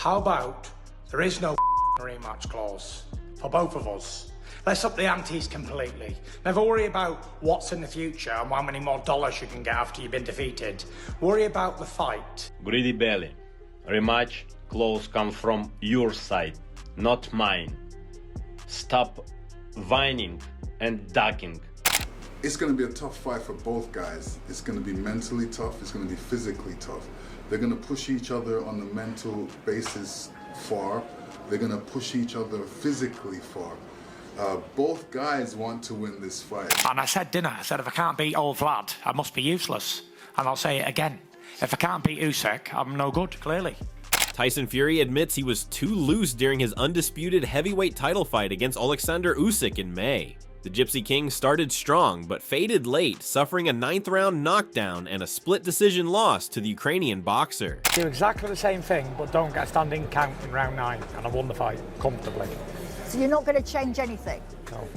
How about there is no rematch clause for both of us? Let's up the antes completely. Never worry about what's in the future and how many more dollars you can get after you've been defeated. Worry about the fight. Greedy belly. Rematch clause comes from your side, not mine. Stop whining and ducking. It's going to be a tough fight for both guys. It's going to be mentally tough. It's going to be physically tough. They're going to push each other on the mental basis far. They're going to push each other physically far. Both guys want to win this fight. And I said, didn't I? I said, if I can't beat old Vlad, I must be useless. And I'll say it again. If I can't beat Usyk, I'm no good, clearly. Tyson Fury admits he was too loose during his undisputed heavyweight title fight against Oleksandr Usyk in May. The Gypsy King started strong, but faded late, suffering a 9th round knockdown and a split decision loss to the Ukrainian boxer. Do exactly the same thing, but don't get a standing count in round 9, and I won the fight comfortably. So you're not going to change anything? No.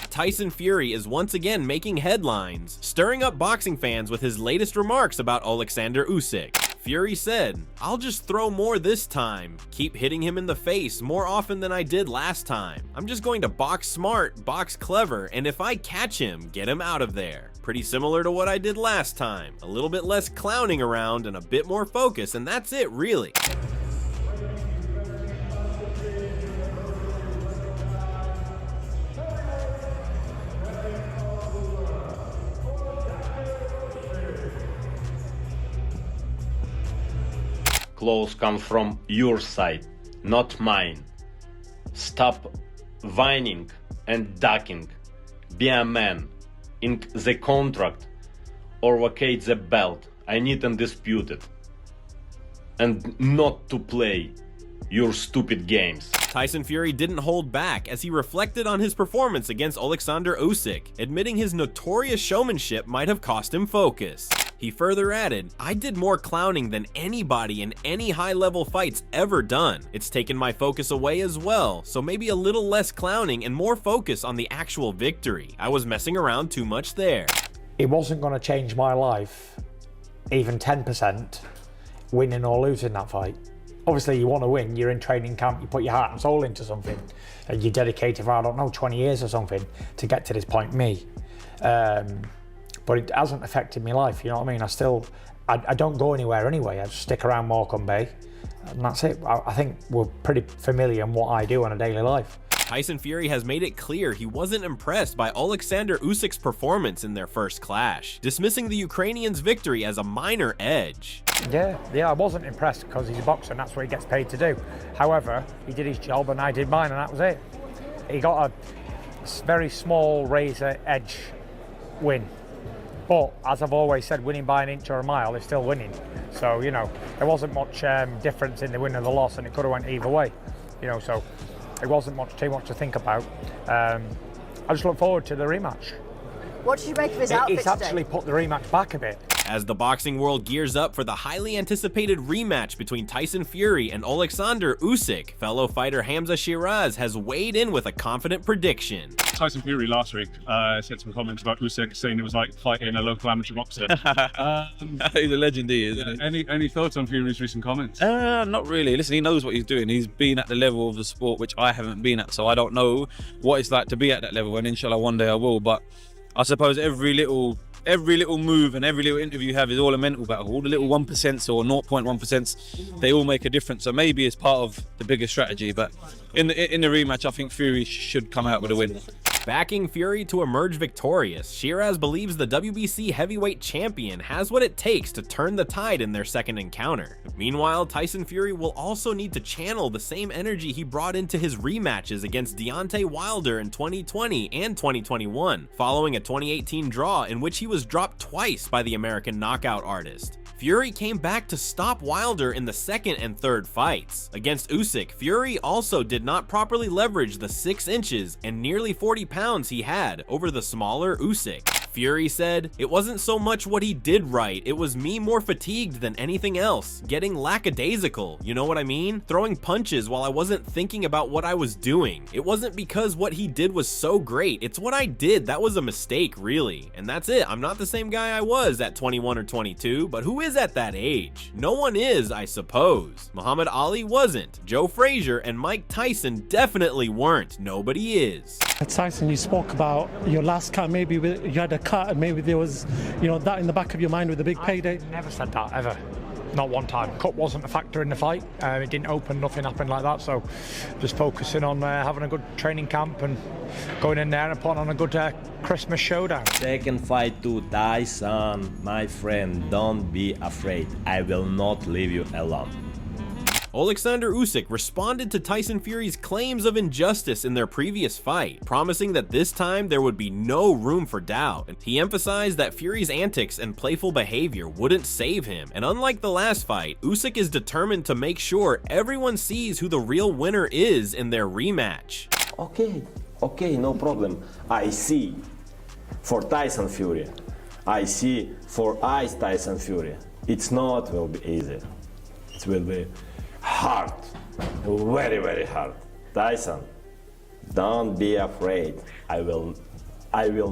Tyson Fury is once again making headlines, stirring up boxing fans with his latest remarks about Oleksandr Usyk. Fury said, "I'll just throw more this time, keep hitting him in the face more often than I did last time. I'm just going to box smart, box clever, and if I catch him, get him out of there. Pretty similar to what I did last time. A little bit less clowning around and a bit more focus, and that's it, really." Clause comes from your side, not mine. Stop whining and ducking. Be a man. Ink the contract or vacate the belt. I need undisputed. And not to play your stupid games. Tyson Fury didn't hold back as he reflected on his performance against Oleksandr Usyk, admitting his notorious showmanship might have cost him focus. He further added, "I did more clowning than anybody in any high-level fights ever done. It's taken my focus away as well, so maybe a little less clowning and more focus on the actual victory. I was messing around too much there." It wasn't going to change my life, even 10%, winning or losing that fight. Obviously, you want to win, you're in training camp, you put your heart and soul into something, and you dedicated for, I don't know, 20 years or something to get to this point, me. But it hasn't affected my life, you know what I mean? I don't go anywhere anyway, I just stick around Morecambe Bay, and that's it. I think we're pretty familiar in what I do in a daily life. Tyson Fury has made it clear he wasn't impressed by Oleksandr Usyk's performance in their first clash, dismissing the Ukrainian's victory as a minor edge. Yeah, I wasn't impressed because he's a boxer and that's what he gets paid to do. However, he did his job and I did mine and that was it. He got a very small razor edge win. But as I've always said, winning by an inch or a mile is still winning. So, you know, there wasn't much difference in the win or the loss and it could have went either way. You know, so it wasn't too much to think about. I just look forward to the rematch. What did you make of his outfit It's today? actually put the rematch back a bit. As the boxing world gears up for the highly anticipated rematch between Tyson Fury and Oleksandr Usyk, fellow fighter Hamza Shiraz has weighed in with a confident prediction. Tyson Fury last week said some comments about Usyk, saying it was like fighting a local amateur boxer. He's a legend, he is, isn't he? Any thoughts on Fury's recent comments? Not really. Listen, he knows what he's doing. He's been at the level of the sport which I haven't been at, so I don't know what it's like to be at that level, and inshallah one day I will. But I suppose every little move and every little interview you have is all a mental battle. All the little 1% or 0.1%, they all make a difference. So maybe it's part of the bigger strategy. But in the rematch, I think Fury should come out with a win. Backing Fury to emerge victorious, Shiraz believes the WBC heavyweight champion has what it takes to turn the tide in their second encounter. Meanwhile, Tyson Fury will also need to channel the same energy he brought into his rematches against Deontay Wilder in 2020 and 2021, following a 2018 draw in which he was dropped twice by the American knockout artist. Fury came back to stop Wilder in the second and third fights. Against Usyk, Fury also did not properly leverage the 6 inches and nearly 40 pounds he had over the smaller Usyk. Fury said, "It wasn't so much what he did right, it was me more fatigued than anything else, getting lackadaisical, you know what I mean? Throwing punches while I wasn't thinking about what I was doing. It wasn't because what he did was so great, it's what I did that was a mistake, really. And that's it, I'm not the same guy I was at 21 or 22, but who is at that age? No one is, I suppose. Muhammad Ali wasn't. Joe Frazier and Mike Tyson definitely weren't. Nobody is." Tyson, you spoke about your last cut, maybe you had a cut and maybe there was, that in the back of your mind with a big payday. I never said that, ever. Not one time. Cut wasn't a factor in the fight. It didn't open, nothing happened like that. So just focusing on having a good training camp and going in there and putting on a good Christmas showdown. Second fight to Tyson, my friend, don't be afraid. I will not leave you alone. Oleksandr Usyk responded to Tyson Fury's claims of injustice in their previous fight, promising that this time there would be no room for doubt. He emphasized that Fury's antics and playful behavior wouldn't save him, and unlike the last fight, Usyk is determined to make sure everyone sees who the real winner is in their rematch. Okay, no problem. I see for Tyson Fury. I see for Ice Tyson Fury. It's not will be easy. It will be hard, very, very hard. Tyson, don't be afraid. I will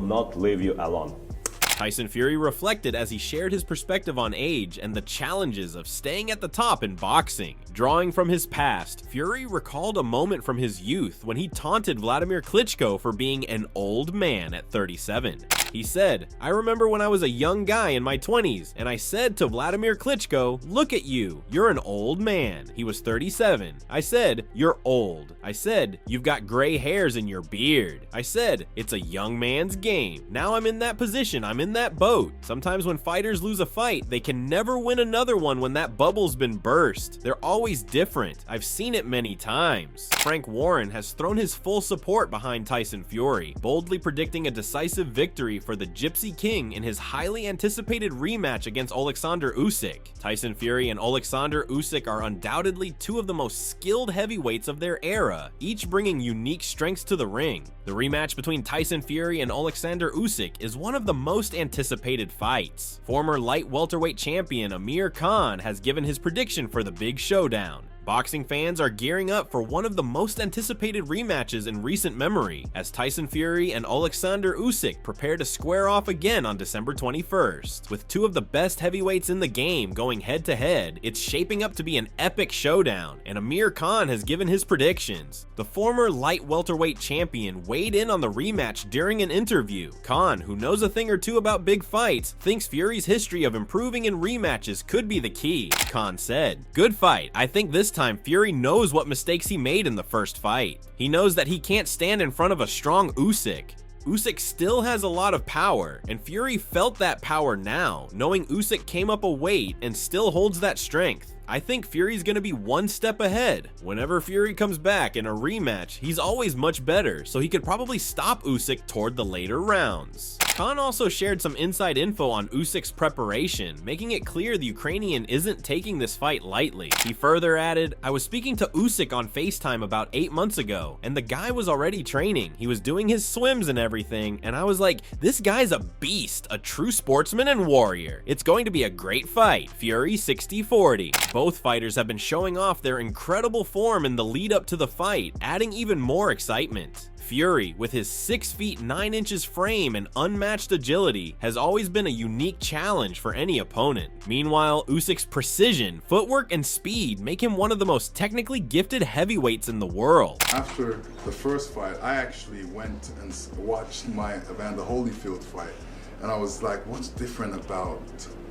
not leave you alone. Tyson Fury reflected as he shared his perspective on age and the challenges of staying at the top in boxing. Drawing from his past, Fury recalled a moment from his youth when he taunted Vladimir Klitschko for being an old man at 37. He said, "I remember when I was a young guy in my 20s, and I said to Vladimir Klitschko, 'Look at you, you're an old man.' He was 37. I said, 'You're old.' I said, 'You've got gray hairs in your beard.' I said, 'It's a young man's game.' Now I'm in that position, I'm in that boat. Sometimes when fighters lose a fight, they can never win another one when that bubble's been burst. They're always different. I've seen it many times." Frank Warren has thrown his full support behind Tyson Fury, boldly predicting a decisive victory for the Gypsy King in his highly anticipated rematch against Oleksandr Usyk. Tyson Fury and Oleksandr Usyk are undoubtedly two of the most skilled heavyweights of their era, each bringing unique strengths to the ring. The rematch between Tyson Fury and Oleksandr Usyk is one of the most anticipated fights. Former light welterweight champion Amir Khan has given his prediction for the big showdown. Boxing fans are gearing up for one of the most anticipated rematches in recent memory, as Tyson Fury and Oleksandr Usyk prepare to square off again on December 21st. With two of the best heavyweights in the game going head-to-head, it's shaping up to be an epic showdown, and Amir Khan has given his predictions. The former light welterweight champion weighed in on the rematch during an interview. Khan, who knows a thing or two about big fights, thinks Fury's history of improving in rematches could be the key. Khan said, "Good fight. I think this time Fury knows what mistakes he made in the first fight. He knows that he can't stand in front of a strong Usyk. Usyk still has a lot of power, and Fury felt that power now, knowing Usyk came up a weight and still holds that strength. I think Fury's gonna be one step ahead. Whenever Fury comes back in a rematch, he's always much better, so he could probably stop Usyk toward the later rounds." Khan also shared some inside info on Usyk's preparation, making it clear the Ukrainian isn't taking this fight lightly. He further added, "I was speaking to Usyk on FaceTime about 8 months ago, and the guy was already training. He was doing his swims and everything, and I was like, this guy's a beast, a true sportsman and warrior. It's going to be a great fight. Fury 60-40. Both fighters have been showing off their incredible form in the lead up to the fight, adding even more excitement. Fury, with his 6 feet 9 inches frame and unmatched agility, has always been a unique challenge for any opponent. Meanwhile, Usyk's precision, footwork, and speed make him one of the most technically gifted heavyweights in the world. After the first fight, I actually went and watched my Evander Holyfield fight, and I was like, what's different about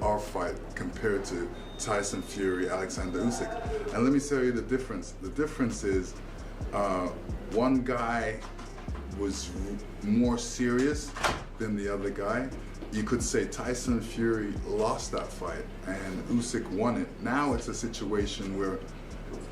our fight compared to Tyson Fury, Oleksandr Usyk? And let me tell you the difference. The difference is one guy was more serious than the other guy. You could say Tyson Fury lost that fight and Usyk won it. Now it's a situation where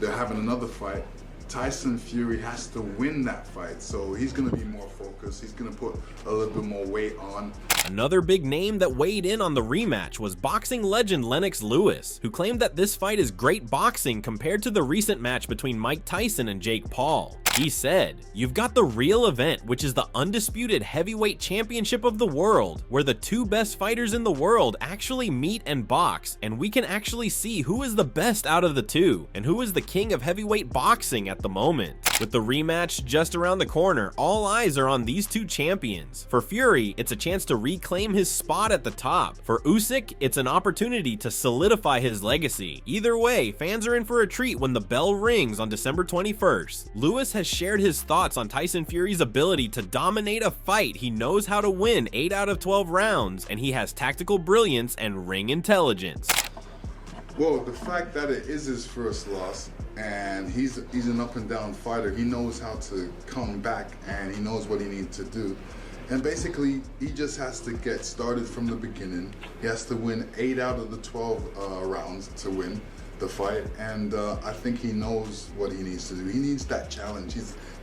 they're having another fight. Tyson Fury has to win that fight, so he's going to be more focused. He's going to put a little bit more weight on. Another big name that weighed in on the rematch was boxing legend Lennox Lewis, who claimed that this fight is great boxing compared to the recent match between Mike Tyson and Jake Paul. He said, "You've got the real event, which is the undisputed heavyweight championship of the world, where the two best fighters in the world actually meet and box, and we can actually see who is the best out of the two, and who is the king of heavyweight boxing at the moment." With the rematch just around the corner, all eyes are on these two champions. For Fury, it's a chance to reclaim his spot at the top. For Usyk, it's an opportunity to solidify his legacy. Either way, fans are in for a treat when the bell rings on December 21st. Lewis has shared his thoughts on Tyson Fury's ability to dominate a fight. He knows how to win 8 out of 12 rounds, and he has tactical brilliance and ring intelligence. Well, the fact that it is his first loss, and he's an up and down fighter, he knows how to come back, and he knows what he needs to do. And basically, he just has to get started from the beginning. He has to win 8 out of the 12 rounds to win the fight, and I think he knows what he needs to do. He needs that challenge.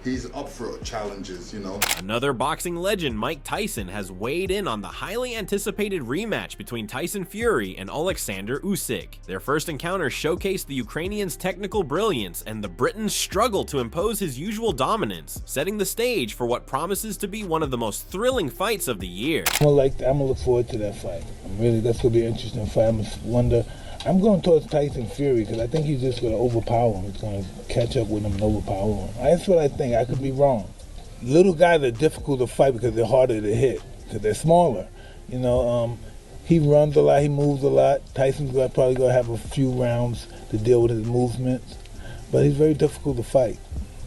He's up for challenges, you know. Another boxing legend, Mike Tyson, has weighed in on the highly anticipated rematch between Tyson Fury and Oleksandr Usyk. Their first encounter showcased the Ukrainian's technical brilliance and the Briton's struggle to impose his usual dominance, setting the stage for what promises to be one of the most thrilling fights of the year. I'm gonna look forward to that fight. That's gonna be an interesting fight. I'm going towards Tyson Fury because I think he's just going to overpower him. He's going to catch up with him and overpower him. That's what I think. I could be wrong. Little guys are difficult to fight because they're harder to hit because they're smaller. You know, he runs a lot. He moves a lot. Tyson's probably going to have a few rounds to deal with his movements, but he's very difficult to fight.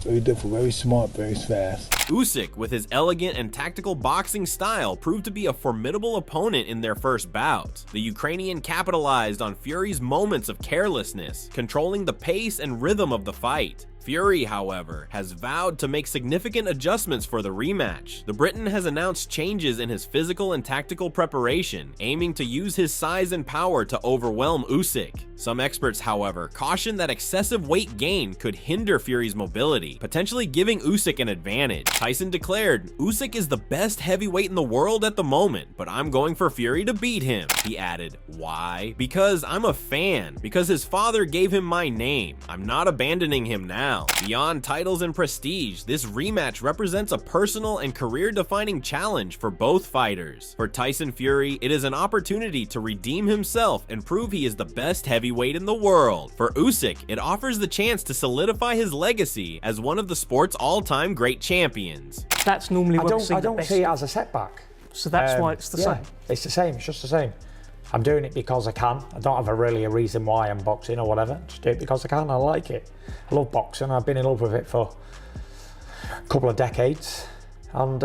Very difficult, very smart, very fast. Usyk, with his elegant and tactical boxing style, proved to be a formidable opponent in their first bout. The Ukrainian capitalized on Fury's moments of carelessness, controlling the pace and rhythm of the fight. Fury, however, has vowed to make significant adjustments for the rematch. The Briton has announced changes in his physical and tactical preparation, aiming to use his size and power to overwhelm Usyk. Some experts, however, caution that excessive weight gain could hinder Fury's mobility, potentially giving Usyk an advantage. Tyson declared, "Usyk is the best heavyweight in the world at the moment, but I'm going for Fury to beat him." He added, "Why? Because I'm a fan. Because his father gave him my name. I'm not abandoning him now." Beyond titles and prestige, this rematch represents a personal and career-defining challenge for both fighters. For Tyson Fury, it is an opportunity to redeem himself and prove he is the best heavyweight in the world. For Usyk, it offers the chance to solidify his legacy as one of the sport's all-time great champions. That's normally I don't see it as a setback. So that's why it's the same. It's the same. It's just the same. I'm doing it because I can. I don't have a reason why I'm boxing or whatever. Just do it because I can. I like it. I love boxing. I've been in love with it for a couple of decades, and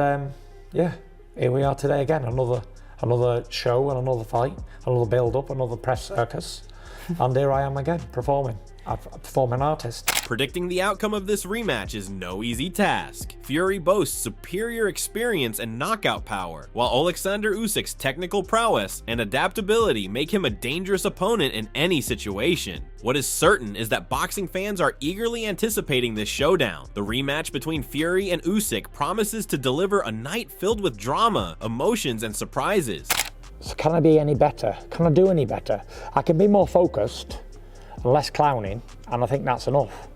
yeah, here we are today again. Another show and another fight, another build-up, another press circus, and here I am again performing. I'm a performing artist. Predicting the outcome of this rematch is no easy task. Fury boasts superior experience and knockout power, while Oleksandr Usyk's technical prowess and adaptability make him a dangerous opponent in any situation. What is certain is that boxing fans are eagerly anticipating this showdown. The rematch between Fury and Usyk promises to deliver a night filled with drama, emotions, and surprises. So can I be any better? Can I do any better? I can be more focused, less clowning, and I think that's enough.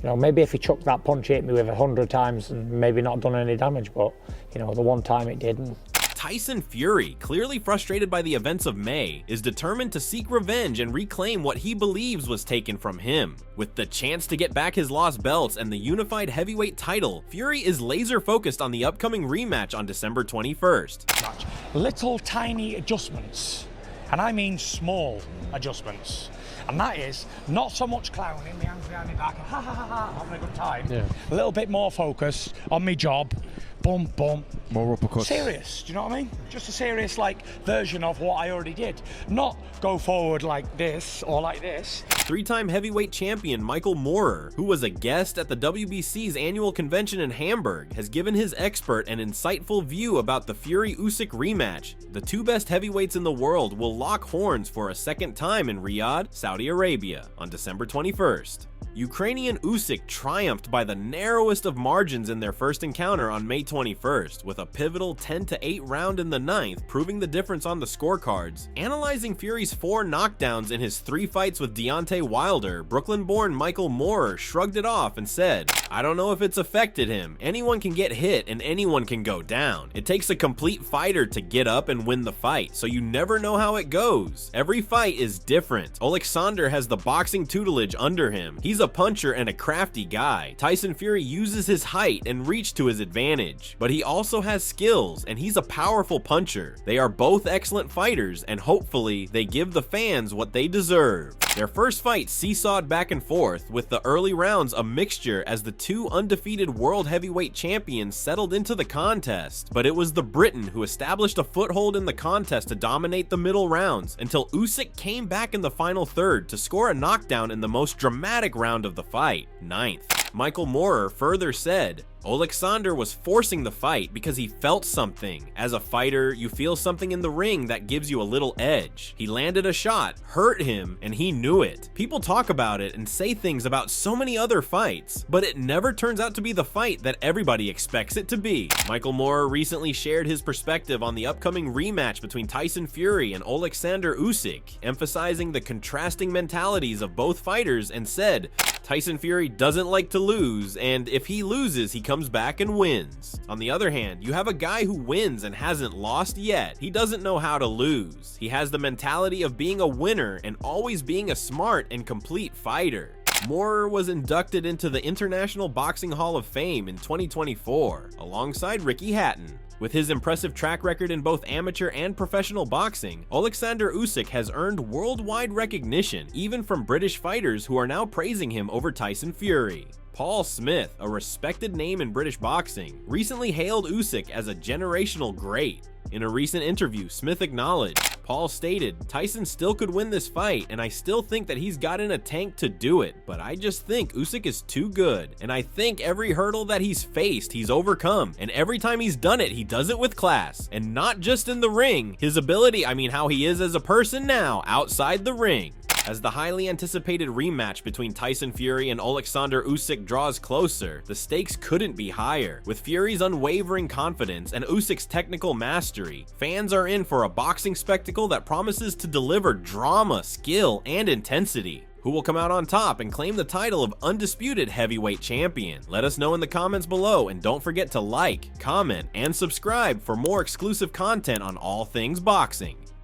You know, maybe if he chucked that punch, hit me with 100 times and maybe not done any damage, but you know, the one time it didn't. Tyson Fury, clearly frustrated by the events of May, is determined to seek revenge and reclaim what he believes was taken from him. With the chance to get back his lost belts and the unified heavyweight title, Fury is laser focused on the upcoming rematch on December 21st. Little tiny adjustments, and I mean small adjustments. And that is not so much clowning, my hands behind my back, ha ha ha ha, having a good time. Yeah. A little bit more focus on my job, bum bum. More uppercuts. Serious, do you know what I mean? Just a serious version of what I already did. Not go forward like this or like this. Three-time heavyweight champion Michael Moorer, who was a guest at the WBC's annual convention in Hamburg, has given his expert and insightful view about the Fury-Usyk rematch. The two best heavyweights in the world will lock horns for a second time in Riyadh, Saudi Arabia on December 21st. Ukrainian Usyk triumphed by the narrowest of margins in their first encounter on May 21st, with a pivotal 10-8 round in the 9th proving the difference on the scorecards. Analyzing Fury's 4 knockdowns in his 3 fights with Deontay Wilder, Brooklyn-born Michael Moorer shrugged it off and said, "I don't know if it's affected him. Anyone can get hit and anyone can go down. It takes a complete fighter to get up and win the fight, so you never know how it goes. Every fight is different. Oleksandr has the boxing tutelage under him. He's a puncher and a crafty guy. Tyson Fury uses his height and reach to his advantage, but he also has skills and he's a powerful puncher. They are both excellent fighters and hopefully they give the fans what they deserve." Their first fight seesawed back and forth, with the early rounds a mixture as the 2 undefeated world heavyweight champions settled into the contest, but it was the Briton who established a foothold in the contest to dominate the middle rounds until Usyk came back in the final third to score a knockdown in the most dramatic round of the fight, 9th. Michael Moorer further said, "Oleksandr was forcing the fight because he felt something. As a fighter, you feel something in the ring that gives you a little edge. He landed a shot, hurt him, and he knew it. People talk about it and say things about so many other fights, but it never turns out to be the fight that everybody expects it to be." Michael Moorer recently shared his perspective on the upcoming rematch between Tyson Fury and Oleksandr Usyk, emphasizing the contrasting mentalities of both fighters and said, "Tyson Fury doesn't like to lose, and if he loses, he comes back and wins. On the other hand, you have a guy who wins and hasn't lost yet. He doesn't know how to lose. He has the mentality of being a winner and always being a smart and complete fighter." Moorer was inducted into the International Boxing Hall of Fame in 2024, alongside Ricky Hatton. With his impressive track record in both amateur and professional boxing, Oleksandr Usyk has earned worldwide recognition, even from British fighters who are now praising him over Tyson Fury. Paul Smith, a respected name in British boxing, recently hailed Usyk as a generational great. In a recent interview, Smith acknowledged, Paul stated, "Tyson still could win this fight, and I still think that he's got in a tank to do it, but I just think Usyk is too good, and I think every hurdle that he's faced, he's overcome, and every time he's done it, he does it with class, and not just in the ring. His ability, how he is as a person now, outside the ring." As the highly anticipated rematch between Tyson Fury and Oleksandr Usyk draws closer, the stakes couldn't be higher. With Fury's unwavering confidence and Usyk's technical mastery, fans are in for a boxing spectacle that promises to deliver drama, skill, and intensity. Who will come out on top and claim the title of undisputed heavyweight champion? Let us know in the comments below, and don't forget to like, comment, and subscribe for more exclusive content on all things boxing.